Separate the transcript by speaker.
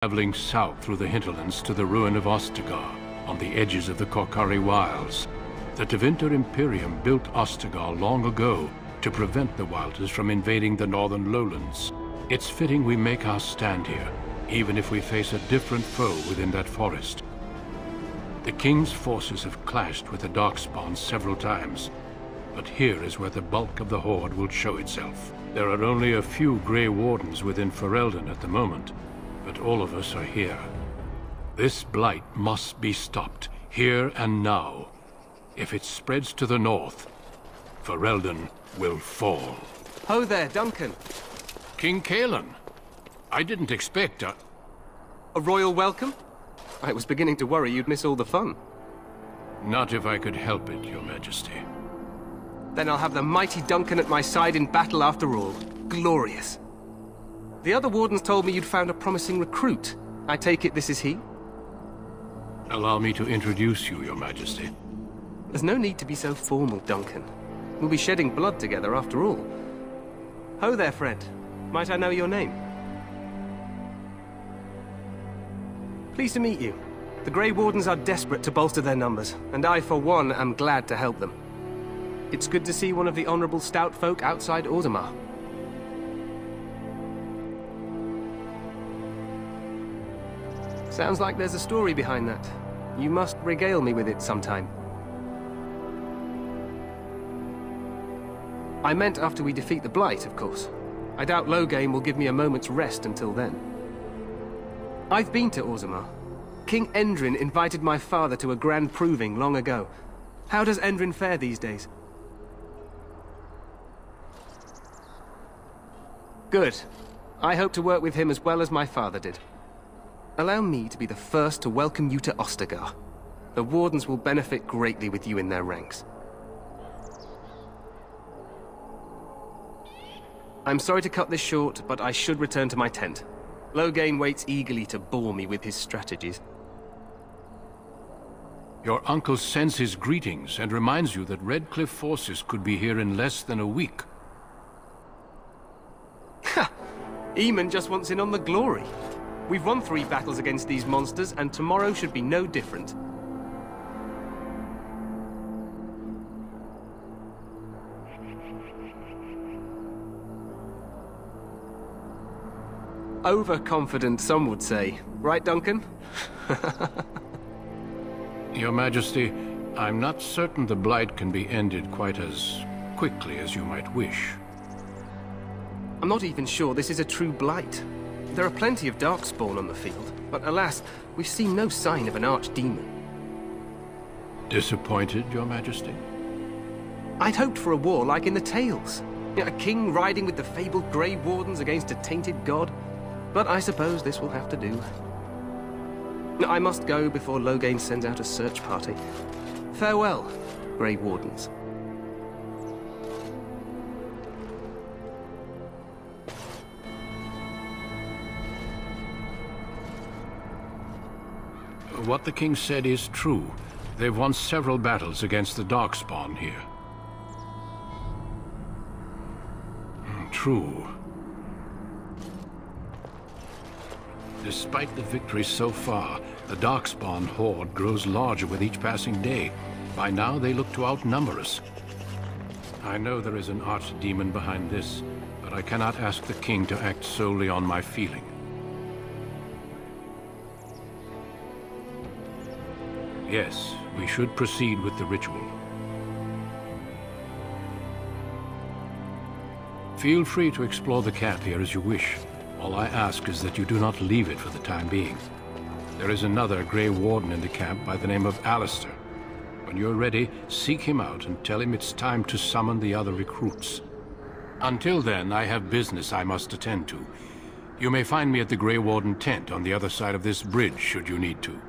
Speaker 1: Traveling south through the hinterlands to the ruin of Ostagar, on the edges of the Korkari Wilds. The Tevinter Imperium built Ostagar long ago to prevent the Wilders from invading the northern lowlands. It's fitting we make our stand here, even if we face a different foe within that forest. The King's forces have clashed with the Darkspawn several times, but here is where the bulk of the Horde will show itself. There are only a few Grey Wardens within Ferelden at the moment, but all of us are here. This blight must be stopped, here and now. If it spreads to the north, Ferelden will fall.
Speaker 2: Ho there, Duncan.
Speaker 1: King Cailan. I didn't expect a
Speaker 2: royal welcome? I was beginning to worry you'd miss all the fun.
Speaker 1: Not if I could help it, Your Majesty.
Speaker 2: Then I'll have the mighty Duncan at my side in battle after all. Glorious. The other wardens told me you'd found a promising recruit. I take it this is he?
Speaker 1: Allow me to introduce you, Your Majesty.
Speaker 2: There's no need to be so formal, Duncan. We'll be shedding blood together after all. Ho there, friend. Might I know your name? Pleased to meet you. The Grey Wardens are desperate to bolster their numbers, and I, for one, am glad to help them. It's good to see one of the honorable stout folk outside Orzammar. Sounds like there's a story behind that. You must regale me with it sometime. I meant after we defeat the Blight, of course. I doubt Loghain will give me a moment's rest until then. I've been to Orzammar. King Endrin invited my father to a grand proving long ago. How does Endrin fare these days? Good. I hope to work with him as well as my father did. Allow me to be the first to welcome you to Ostagar. The Wardens will benefit greatly with you in their ranks. I'm sorry to cut this short, but I should return to my tent. Loghain waits eagerly to bore me with his strategies.
Speaker 1: Your uncle sends his greetings and reminds you that Redcliffe forces could be here in less than a week.
Speaker 2: Ha! Eamon just wants in on the glory. We've won 3 battles against these monsters, and tomorrow should be no different. Overconfident, some would say. Right, Duncan?
Speaker 1: Your Majesty, I'm not certain the Blight can be ended quite as quickly as you might wish.
Speaker 2: I'm not even sure this is a true Blight. There are plenty of Darkspawn on the field, but alas, we've seen no sign of an archdemon.
Speaker 1: Disappointed, Your Majesty?
Speaker 2: I'd hoped for a war like in the tales. A king riding with the fabled Grey Wardens against a tainted god. But I suppose this will have to do. I must go before Loghain sends out a search party. Farewell, Grey Wardens.
Speaker 1: What the king said is true. They've won several battles against the Darkspawn here. True. Despite the victories so far, the Darkspawn horde grows larger with each passing day. By now, they look to outnumber us. I know there is an archdemon behind this, but I cannot ask the king to act solely on my feeling. Yes, we should proceed with the ritual. Feel free to explore the camp here as you wish. All I ask is that you do not leave it for the time being. There is another Grey Warden in the camp by the name of Alistair. When you're ready, seek him out and tell him it's time to summon the other recruits. Until then, I have business I must attend to. You may find me at the Grey Warden tent on the other side of this bridge, should you need to.